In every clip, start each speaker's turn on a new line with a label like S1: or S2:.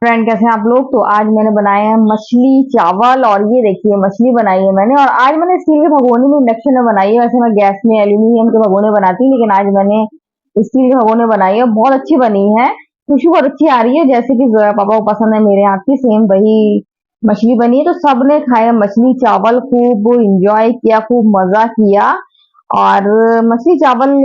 S1: Friend, कैसे हैं आप लोग। तो आज मैंने बनाए हैं मछली चावल, और ये देखिए मछली बनाई है मैंने। और आज मैंने स्टील के भगोने में, इंडक्शन में बनाई है। वैसे मैं गैस में एल्यूमिनियम के भगोने बनाती हूँ, लेकिन आज मैंने स्टील के भगोने बनाई है। बहुत अच्छी बनी है, खुशबू बहुत अच्छी आ रही है, जैसे कि जोया पापा को पसंद है मेरे हाथ की, सेम वही मछली बनी है। तो सबने खाया मछली चावल, खूब इंजॉय किया, खूब मजा किया। और मछली चावल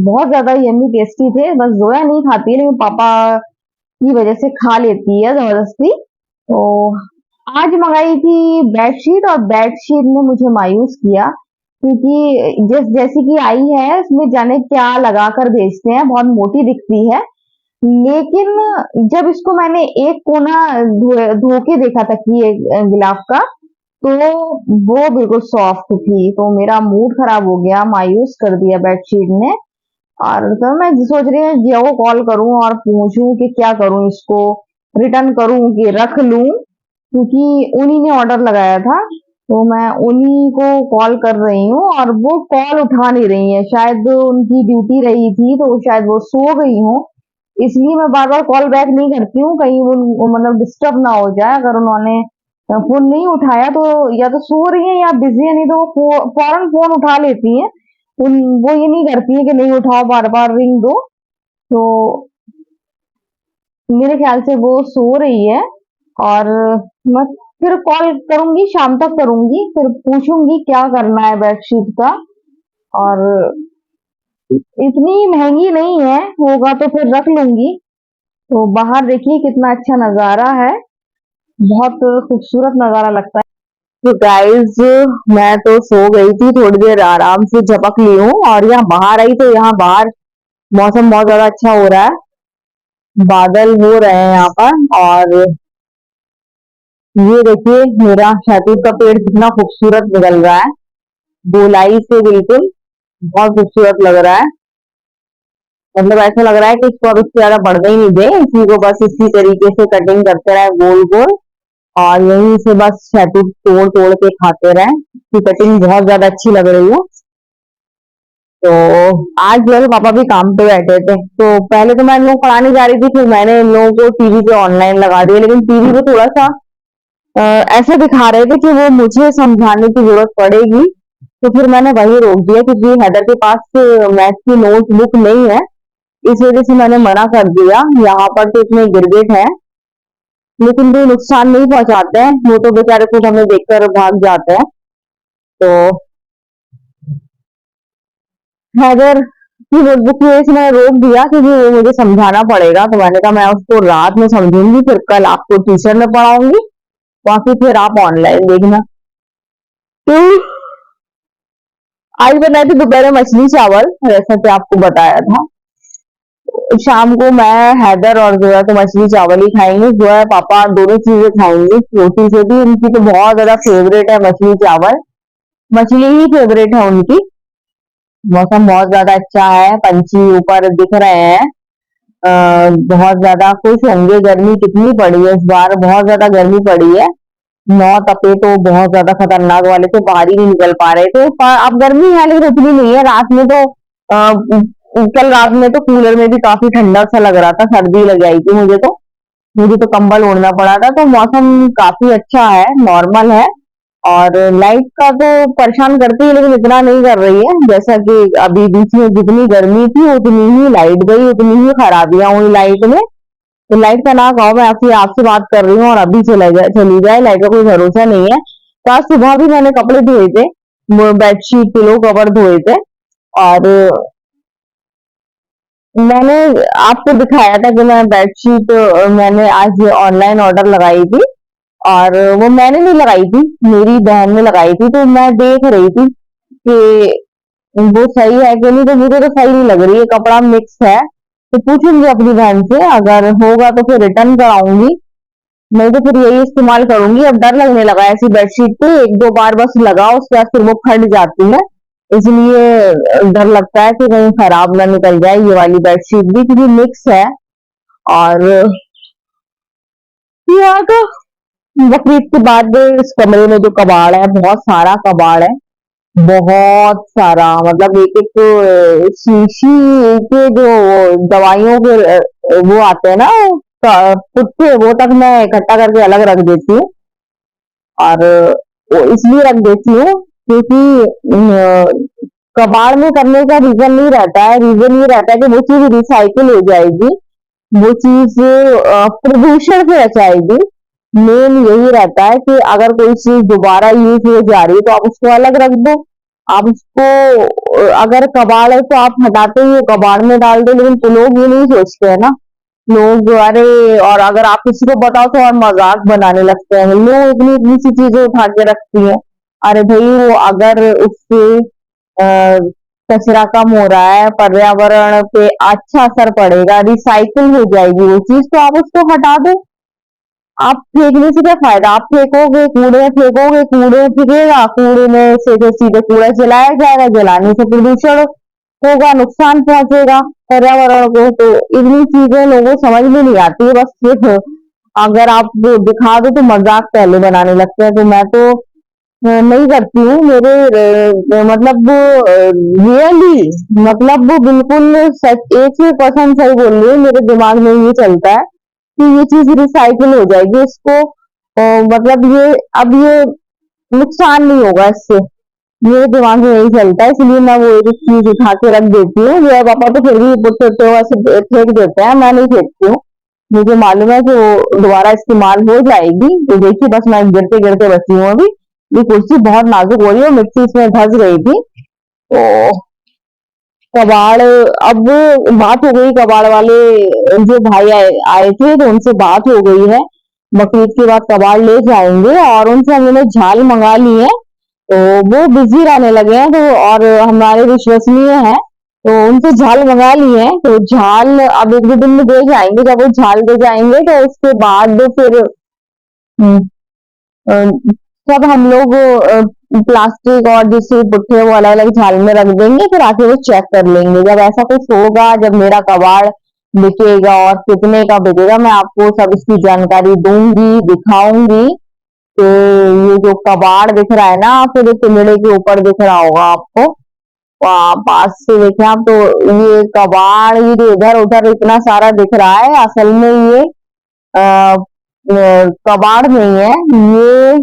S1: बहुत ज्यादा यम्मी टेस्टी थे। बस जोया नहीं खाती है, लेकिन पापा की वजह से खा लेती है जबरदस्ती। तो आज मंगाई थी बेडशीट, और बेडशीट ने मुझे मायूस किया, क्योंकि जैसी कि आई है उसमें जाने क्या लगा कर भेजते हैं, बहुत मोटी दिखती है। लेकिन जब इसको मैंने एक कोना धो के देखा था कि ये गिलाफ का, तो वो बिल्कुल सॉफ्ट थी। तो मेरा मूड खराब हो गया, मायूस कर दिया बेडशीट ने। और तो मैं सोच रही हूँ जियो को कॉल करूं और पूछूं कि क्या करूं, इसको रिटर्न करूं कि रख लूं, क्योंकि उन्हीं ने ऑर्डर लगाया था। तो मैं उन्हीं को कॉल कर रही हूँ, और वो कॉल उठा नहीं रही है। शायद उनकी ड्यूटी रही थी, तो शायद वो सो गई हो। इसलिए मैं बार बार कॉल बैक नहीं करती हूँ, कहीं वो मतलब डिस्टर्ब ना हो जाए। अगर उन्होंने फोन नहीं उठाया तो या तो सो रही है या बिजी है, नहीं तो वो फौरन फोन उठा लेती है। वो ये नहीं करती है कि नहीं उठाओ, बार बार रिंग दो। तो मेरे ख्याल से वो सो रही है। और मैं फिर कॉल करूंगी, शाम तक करूंगी, फिर पूछूंगी क्या करना है बेडशीट का। और इतनी महंगी नहीं है, होगा तो फिर रख लूंगी। तो बाहर देखिए कितना अच्छा नजारा है, बहुत खूबसूरत नजारा लगता है। तो गाइस, मैं तो सो गई थी, थोड़ी देर आराम से झपक ली हूँ, और यहाँ बाहर आई तो यहाँ बाहर मौसम बहुत ज्यादा अच्छा हो रहा है। बादल हो रहे हैं यहाँ पर। और ये देखिए मेरा शहतूत का पेड़ कितना खूबसूरत निकल रहा है, गोलाई से बिल्कुल बहुत खूबसूरत लग रहा है। मतलब ऐसा लग रहा है कि इसको अब इससे ज्यादा बढ़ने ही नहीं दे, इसी को बस इसी तरीके से कटिंग करते रहे गोल गोल, और यहीं से बस शहतूत तोड़ तोड़ के खाते रहे। इसकी कटिंग बहुत ज्यादा अच्छी लग रही है। तो आज जो है पापा भी काम पे बैठे थे, तो पहले तो मैं इन लोगों को पढ़ाने जा रही थी, फिर मैंने इन लोगों को टीवी पे ऑनलाइन लगा दिया। लेकिन टीवी पे थोड़ा सा ऐसा दिखा रहे थे कि वो मुझे समझाने की जरूरत पड़ेगी। तो फिर मैंने वही रोक दिया, क्योंकि हैदर के पास मैथ की नोट बुक नहीं है। इस वजह से मैंने मना कर दिया। यहाँ पर तो इतने गिरगिट हैं, लेकिन वो नुकसान नहीं पहुंचाते हैं, वो तो बेचारे खुद हमें देखकर भाग जाते हैं। तो हैदर की नोटबुक की वजह से मैंने रोक दिया, क्योंकि वो मुझे समझाना पड़ेगा। तो मैंने कहा मैं उसको रात में समझूंगी, फिर कल आपको ट्यूशन में पढ़ाऊंगी, बाकी फिर आप ऑनलाइन देखना। तो आज बनाई थी दोपहर में मछली चावल, जैसा कि आपको बताया था। शाम को मैं, हैदर और जोया तो मछली चावल ही खाएंगे। जोया पापा दोनों चीजें खाएंगे, रोटी से भी। उनकी तो बहुत ज्यादा फेवरेट है मछली चावल, मछली ही फेवरेट है उनकी। मौसम बहुत ज्यादा अच्छा है, पंछी ऊपर दिख रहे हैं। बहुत ज्यादा खुश होंगे। गर्मी कितनी पड़ी है इस बार, बहुत ज्यादा गर्मी पड़ी है। 9 तपे तो बहुत ज्यादा खतरनाक वाले थे, बाहर ही नहीं निकल पा रहे थे। पर अब गर्मी है, लेकिन उतनी नहीं है। रात में तो कल रात में तो कूलर में भी काफी ठंडा सा लग रहा था, सर्दी लग आई थी मुझे तो कंबल ओढ़ना पड़ा था। तो मौसम काफी अच्छा है, नॉर्मल है। और लाइट का तो परेशान करती है, लेकिन इतना नहीं कर रही है। जैसा कि अभी बीच में जितनी गर्मी थी उतनी ही लाइट गई, उतनी ही खराबियां हुई लाइट में। तो लाइट का ना कहो, मैं आपसे आपसे बात कर रही हूँ और अभी चली जाए, लाइट का कोई भरोसा नहीं है। तो आज सुबह भी मैंने कपड़े धोए थे, बेडशीट पिलो कवर धोए थे। और मैंने आपको दिखाया था कि मैं बेडशीट मैंने आज ऑनलाइन ऑर्डर लगाई थी। और वो मैंने नहीं लगाई थी, मेरी बहन ने लगाई थी। तो मैं देख रही थी कि वो सही है कि नहीं। तो मुझे तो सही नहीं लग रही है, कपड़ा मिक्स है। तो पूछूंगी अपनी बहन से, अगर होगा तो फिर रिटर्न कराऊंगी, नहीं तो फिर यही इस्तेमाल करूंगी। अब डर लगने लगा है ऐसी बेडशीट पे, एक दो बार बस लगाओ, उसके बाद फिर वो फट जाती है। इसलिए डर लगता है कि कहीं खराब ना निकल जाए ये वाली बेडशीट भी, क्योंकि मिक्स है। और यहाँ का बकरीद के बाद इस कमरे में जो कबाड़ है, बहुत सारा कबाड़ है, बहुत सारा। मतलब एक एक शीशी के जो दवाइयों के वो आते हैं ना, पुट्ठे वो तक मैं इकट्ठा करके अलग रख देती हूँ। और वो इसलिए रख देती हूँ क्योंकि कबाड़ में करने का रीजन नहीं रहता है, रीजन ये रहता है कि वो चीज रिसाइकिल हो जाएगी, वो चीज प्रदूषण से बचाएगी। मेन यही रहता है कि अगर कोई चीज दोबारा यूज हो जा रही है तो आप उसको अलग रख दो। आप उसको अगर कबाड़ है तो आप हटाते ही कबाड़ में डाल दो, लेकिन तो लोग ये नहीं सोचते है ना। लोग अरे, और अगर आप किसी को बताओ तो और मजाक बनाने लगते हैं, लोग इतनी इतनी सी चीजें उठा के रखती है। अरे भाई, वो अगर उससे कचरा कम हो रहा है, पर्यावरण पे अच्छा असर पड़ेगा, रिसाइकिल हो जाएगी वो चीज, तो आप उसको हटा दो। आप फेंकने से क्या फायदा, आप फेंकोगे कूड़े में, फेंकोगे कूड़े में फेंकेगा, कूड़े में से तो सीधे कूड़ा जलाया जाएगा, जलाने से प्रदूषण होगा, नुकसान पहुंचेगा पर्यावरण को। तो इतनी चीजें लोगों को समझ में नहीं आती है, बस सिर्फ अगर आप वो दिखा दो तो मजाक पहले बनाने लगते हैं। तो मैं तो नहीं करती हूँ। मेरे मतलब रियली, मतलब वो बिल्कुल सच, 1% सही बोल रही हूँ, मेरे दिमाग में ये चलता है कि ये चीज रिसाइकिल हो जाएगी, इसको मतलब ये अब ये नुकसान नहीं होगा इससे। मेरे दिमाग में यही चलता है, इसलिए मैं वो एक चीज उठा के रख देती हूँ। मेरे पापा तो फिर भी पुट्ठे तो ऐसे फेंक देते हैं, मैं नहीं फेंकती हूँ। मुझे मालूम है कि वो दोबारा इस्तेमाल हो जाएगी। तो देखिए, बस मैं गिरते गिरते बची हूँ अभी। ये कुर्सी बहुत नाजुक हो रही है, मिट्टी इसमें धंस गई थी। तो कबाड़, अब बात हो गई कबाड़ वाले जो भाई आए थे, तो उनसे बात हो गई है। बकरीद के बाद कबाड़ ले जाएंगे और उनसे हमने झाल मंगा ली है। तो वो बिजी रहने लगे हैं, तो और हमारे विश्वसनीय हैं, तो उनसे झाल मंगा ली है। तो झाल अब 1-2 दिन में दे जाएंगे। जब वो झाल दे जाएंगे तो उसके बाद फिर अ, सब हम लोग प्लास्टिक और जैसे पुट्ठे वो अलग अलग झाल में रख देंगे, फिर आके वो चेक कर लेंगे। जब ऐसा कुछ होगा, जब मेरा कबाड़ बिकेगा और कितने का बिकेगा, मैं आपको सब इसकी जानकारी दूंगी, दिखाऊंगी। तो ये जो कबाड़ दिख रहा है ना आपको, जो पिंजड़े के ऊपर दिख रहा होगा आपको, पास से देखें आप तो, ये कबाड़, ये जो इधर उधर इतना सारा दिख रहा है, असल में ये कबाड़ नहीं है, ये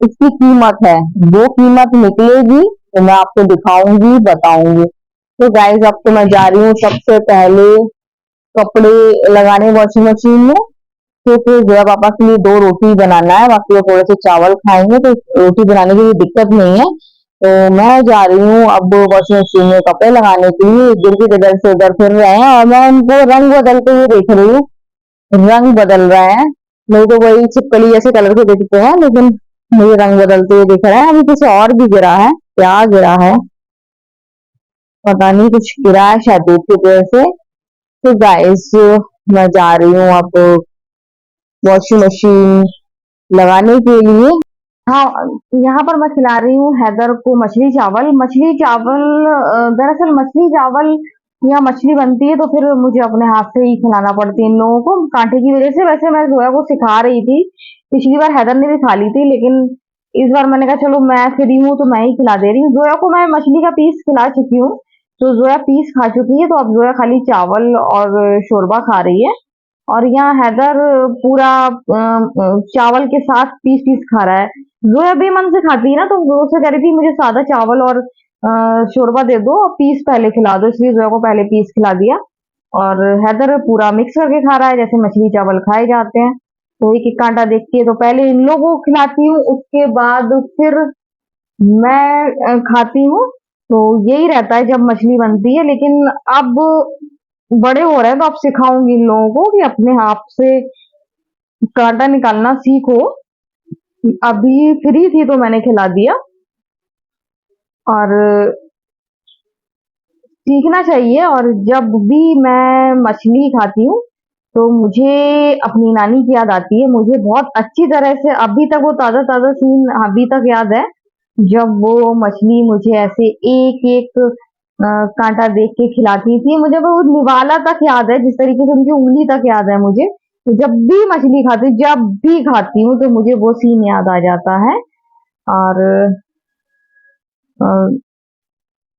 S1: इसकी कीमत है। वो कीमत निकलेगी तो मैं आपको दिखाऊंगी, बताऊंगी। तो गाइज, अब तो मैं जा रही हूँ सबसे पहले कपड़े लगाने वॉशिंग मशीन में, क्योंकि जया पापा के लिए 2 रोटी बनाना है, बाकी वो थोड़े से चावल खाएंगे, तो रोटी बनाने की कोई दिक्कत नहीं है। तो मैं जा रही हूँ अब वॉशिंग मशीन में कपड़े लगाने के लिए। गिरगिट इधर से उधर फिर रहे हैं और मैं उनको रंग बदलते हुए देख रही हूँ। रंग बदल रहे हैं, नहीं तो वही छिपकली जैसे कलर के दिखते हैं, लेकिन मुझे रंग बदलते हुए दिख रहा है। अभी कुछ और भी गिरा है, क्या गिरा है पता नहीं, कुछ गिरा है शायद दूध की वजह से। तो गाइस, मैं जा रही हूँ अब वॉशिंग मशीन लगाने के लिए। हाँ, यहाँ पर मैं खिला रही हूँ हैदर को मछली चावल। मछली चावल, दरअसल मछली चावल या मछली बनती है तो फिर मुझे अपने हाथ से ही खिलाना पड़ती है इन लोगों को, कांटे की वजह से। वैसे मैं जोया को सिखा रही थी, पिछली बार हैदर ने भी खा ली थी, लेकिन इस बार मैंने कहा चलो मैं फ्री हूँ तो मैं ही खिला दे रही हूँ। जोया को मैं मछली का पीस खिला चुकी हूँ, तो जोया पीस खा चुकी है, तो अब जोया खाली चावल और शोरबा खा रही है। और यहाँ हैदर पूरा चावल के साथ पीस पीस खा रहा है। जोया बेमन से खाती है ना, तो वो से कह रही थी मुझे सादा चावल और शोरबा दे दो और पीस पहले खिला दो, इसलिए जोया को पहले पीस खिला दिया। और हैदर पूरा मिक्स करके खा रहा है, जैसे मछली चावल खाए जाते हैं। तो एक एक कांटा देखती है, तो पहले इन लोगों को खिलाती हूँ, उसके बाद फिर मैं खाती हूँ। तो यही रहता है जब मछली बनती है। लेकिन अब बड़े हो रहे हैं तो अब सिखाऊंगी इन लोगों को कि अपने हाथ से कांटा निकालना सीखो। अभी फ्री थी तो मैंने खिला दिया, और सीखना चाहिए। और जब भी मैं मछली खाती हूँ तो मुझे अपनी नानी की याद आती है। मुझे बहुत अच्छी तरह से अभी तक वो ताजा ताजा सीन अभी तक याद है, जब वो मछली मुझे ऐसे एक एक कांटा देख के खिलाती थी। मुझे वो निवाला तक याद है, जिस तरीके से उनकी उंगली तक याद है मुझे। तो जब भी मछली खाती हूँ, जब भी खाती हूँ, तो मुझे वो सीन याद आ जाता है। और अ,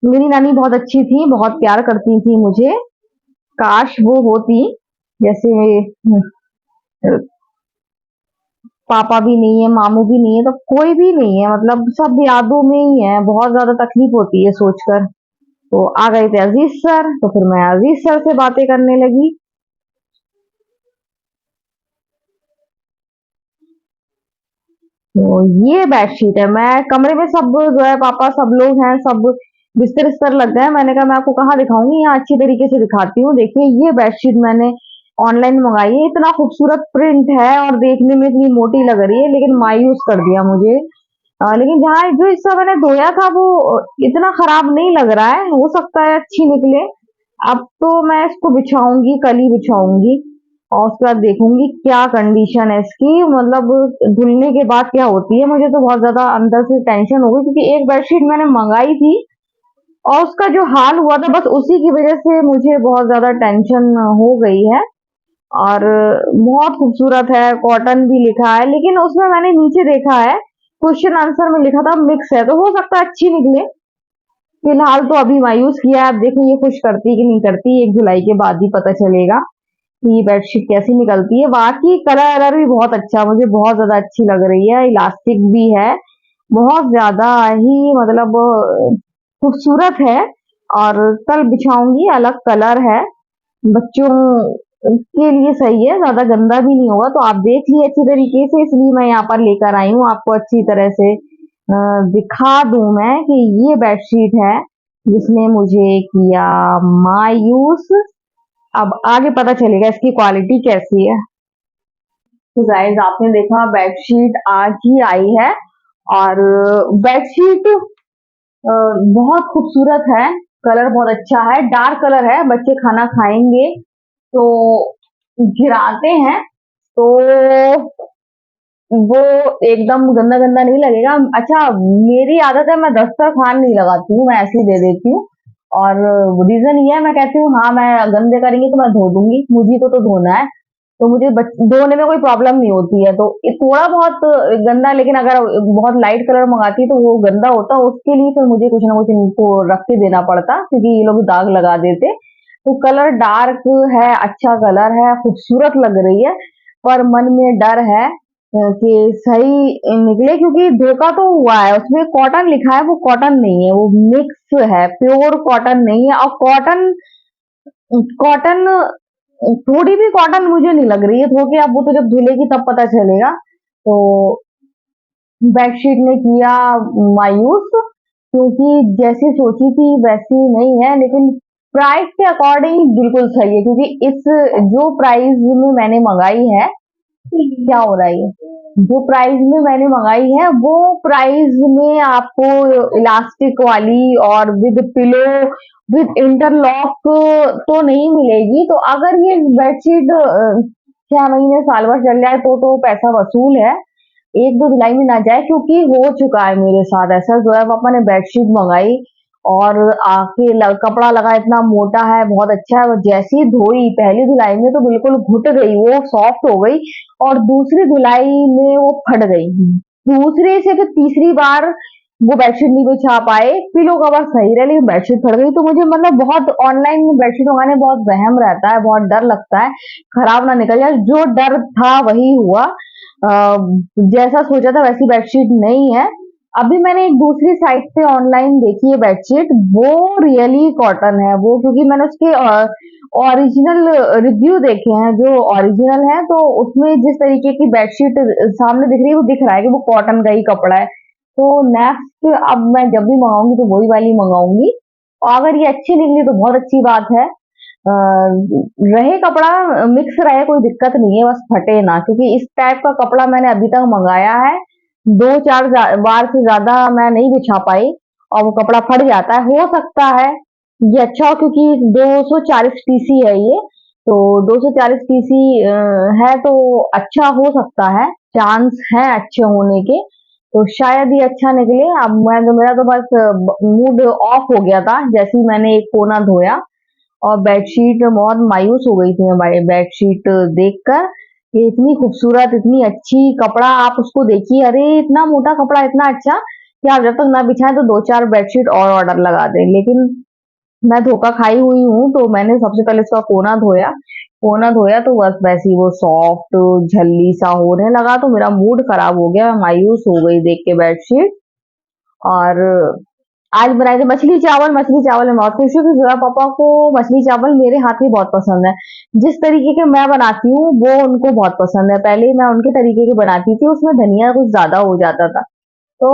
S1: मेरी नानी बहुत अच्छी थी, बहुत प्यार करती थी मुझे। काश वो होती। जैसे पापा भी नहीं है, मामू भी नहीं है, तो कोई भी नहीं है, मतलब सब यादों में ही है। बहुत ज्यादा तकलीफ होती है सोचकर। तो आ गए थे अजीज सर, तो फिर मैं अजीज सर से बातें करने लगी। तो ये बेडशीट है। मैं कमरे में सब जो है पापा सब लोग हैं, सब बिस्तर बिस्तर लग गए हैं। मैंने कहा मैं आपको कहाँ दिखाऊंगी, यहाँ अच्छी तरीके से दिखाती हूँ। देखिए ये बेडशीट मैंने ऑनलाइन मंगाई है। इतना खूबसूरत प्रिंट है और देखने में इतनी मोटी लग रही है, लेकिन मायूस कर दिया मुझे। लेकिन जहाँ जो हिस्सा मैंने धोया था वो इतना खराब नहीं लग रहा है, हो सकता है अच्छी निकले। अब तो मैं इसको बिछाऊंगी, कल ही बिछाऊंगी और उसके बाद देखूंगी क्या कंडीशन है इसकी, मतलब धुलने के बाद क्या होती है। मुझे तो बहुत ज्यादा अंदर से टेंशन हो गई, क्योंकि एक बेडशीट मैंने मंगाई थी और उसका जो हाल हुआ था, बस उसी की वजह से मुझे बहुत ज्यादा टेंशन हो गई है। और बहुत खूबसूरत है, कॉटन भी लिखा है, लेकिन उसमें मैंने नीचे देखा है क्वेश्चन आंसर में लिखा था मिक्स है, तो हो सकता है अच्छी निकले। फिलहाल तो अभी मायूस किया है। अब देखिए ये खुश करती कि नहीं करती, 1 जुलाई के बाद ही पता चलेगा कि ये बेडशीट कैसी निकलती है। बाकी कलर वलर भी बहुत अच्छा, मुझे बहुत ज्यादा अच्छी लग रही है। इलास्टिक भी है, बहुत ज्यादा ही, मतलब खूबसूरत है। और कल बिछाऊंगी, अलग कलर है, बच्चों के लिए सही है, ज्यादा गंदा भी नहीं होगा। तो आप देख लिए अच्छी तरीके से, इसलिए मैं यहाँ पर लेकर आई हूँ आपको अच्छी तरह से दिखा दूं मैं कि ये बेडशीट है जिसने मुझे किया मायूस। अब आगे पता चलेगा इसकी क्वालिटी कैसी है। तो गाइस आपने देखा बेडशीट आज ही आई है, और बेडशीट बहुत खूबसूरत है। कलर बहुत अच्छा है, डार्क कलर है। बच्चे खाना खाएंगे तो गिराते हैं, तो वो एकदम गंदा गंदा नहीं लगेगा। अच्छा, मेरी आदत है, मैं दस्तरखान नहीं लगाती हूँ, मैं ऐसे ही दे देती हूँ। और रीजन ये है, मैं कहती हूँ हाँ मैं गंदे करेंगे तो मैं धो दूंगी, मुझे तो धोना है, तो मुझे धोने में कोई प्रॉब्लम नहीं होती है। तो ये थोड़ा बहुत गंदा, लेकिन अगर बहुत लाइट कलर मंगाती तो वो गंदा होता, उसके लिए फिर मुझे कुछ ना कुछ इनको रख के देना पड़ता, क्योंकि ये लोग दाग लगा देते। तो कलर डार्क है, अच्छा कलर है, खूबसूरत लग रही है, पर मन में डर है कि सही निकले, क्योंकि धोखा तो हुआ है। उसमें कॉटन लिखा है, वो कॉटन नहीं है, वो मिक्स है, प्योर कॉटन नहीं है। और कॉटन कॉटन थोड़ी भी कॉटन मुझे नहीं लग रही है धो के। अब वो तो जब धुलेगी तब पता चलेगा। तो बेडशीट ने किया मायूस, क्योंकि जैसी सोची थी वैसी नहीं है, लेकिन प्राइस के अकॉर्डिंग बिल्कुल सही है, क्योंकि इस जो प्राइस में मैंने मंगाई है, क्या हो रहा है ये, जो प्राइस में मैंने मंगाई है वो प्राइस में आपको इलास्टिक वाली और विद पिलो विद इंटरलॉक तो नहीं मिलेगी। तो अगर ये बेडशीट 6 महीने साल भर चल जाए तो पैसा वसूल है। 1-2 धुलाई में ना जाए, क्योंकि हो चुका है मेरे साथ ऐसा। जो है पापा ने बेडशीट मंगाई और आके कपड़ा लगा, इतना मोटा है, बहुत अच्छा है। वो जैसी धोई पहली धुलाई में तो बिल्कुल घुट गई, वो सॉफ्ट हो गई, और दूसरी धुलाई में वो फट गई। दूसरे से फिर तीसरी बार वो बेडशीट नहीं बिछा पाए। पिलो कवर सही रहे, लेकिन बेडशीट फट गई। तो मुझे मतलब बहुत ऑनलाइन में बेडशीट मंगाने में बहुत वहम रहता है, बहुत डर लगता है खराब ना निकल जाए। जो डर था वही हुआ। जैसा सोचा था वैसी बेडशीट नहीं है। अभी मैंने एक दूसरी साइट से ऑनलाइन देखी है बेडशीट, वो रियली कॉटन है वो, क्योंकि मैंने उसके ओरिजिनल रिव्यू देखे हैं जो ओरिजिनल है, तो उसमें जिस तरीके की बेडशीट सामने दिख रही है, वो दिख रहा है कि वो कॉटन का ही कपड़ा है। तो नेक्स्ट अब मैं जब भी मंगाऊंगी तो वही वाली मंगाऊंगी, और अगर ये अच्छी निकली तो बहुत अच्छी बात है। रहे कपड़ा मिक्स रहे कोई दिक्कत नहीं है, बस फटे ना, क्योंकि इस टाइप का कपड़ा मैंने अभी तक मंगाया है 2-4 बार से ज्यादा मैं नहीं बिछा पाई, और वो कपड़ा फट जाता है। हो सकता है ये अच्छा हो, क्योंकि 240 पीसी है ये, तो 240 पीसी है तो अच्छा हो सकता है, चांस है अच्छे होने के। तो शायद ये अच्छा निकले। अब मैं तो मेरा तो बस मूड ऑफ हो गया था जैसे ही मैंने एक कोना धोया, और बेडशीट बहुत मायूस हो गई थी मैं बेडशीट देखकर। ये इतनी खूबसूरत, इतनी अच्छी कपड़ा, आप उसको देखिए, अरे इतना मोटा कपड़ा, इतना अच्छा कि आप जब तक ना बिछाएं तो 2-4 बेडशीट और ऑर्डर लगा दें। लेकिन मैं धोखा खाई हुई हूँ, तो मैंने सबसे पहले उसका कोना धोया तो बस वैसे ही वो सॉफ्ट झल्ली सा होने लगा, तो मेरा मूड खराब हो गया, मैं मायूस हो गई देख के बेडशीट। और आज बनाए थे मछली चावल मैं बहुत खुश हूँ कि जोया पापा को मछली चावल मेरे हाथ की बहुत पसंद है। जिस तरीके के मैं बनाती हूँ वो उनको बहुत पसंद है। पहले मैं उनके तरीके के बनाती थी, उसमें धनिया कुछ ज्यादा हो जाता था। तो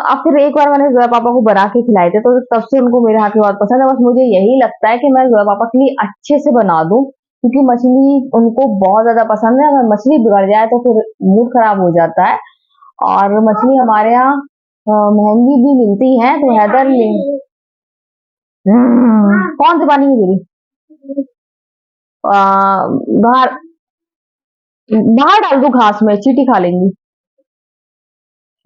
S1: अब फिर एक बार मैंने जोया पापा को बना के खिलाए थे, तो तब से उनको मेरे हाथ की बहुत पसंद है। बस मुझे यही लगता है कि मैं जोया पापा के लिए अच्छे से बना दूं, क्योंकि मछली उनको बहुत ज्यादा पसंद है। अगर मछली बिगड़ जाए तो फिर मूड खराब हो जाता है। और मछली हमारे यहाँ महंगी भी मिलती है, तो हैदर ले कौन से पानी में गिरी? बाहर बाहर डाल दो, घास में चींटी खा लेंगी।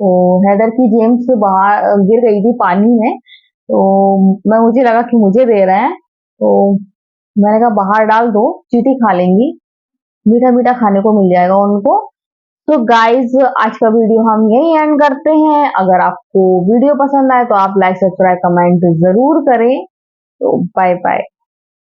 S1: तो हैदर की जेम्स बाहर गिर गई थी पानी में, तो मैं मुझे लगा कि मुझे दे रहे हैं, तो मैंने कहा बाहर डाल दो, चींटी खा लेंगी, मीठा मीठा खाने को मिल जाएगा उनको। तो गाइज आज का वीडियो हम यही एंड करते हैं। अगर आपको वीडियो पसंद आए तो आप लाइक सब्सक्राइब कमेंट जरूर करें। तो बाय बाय।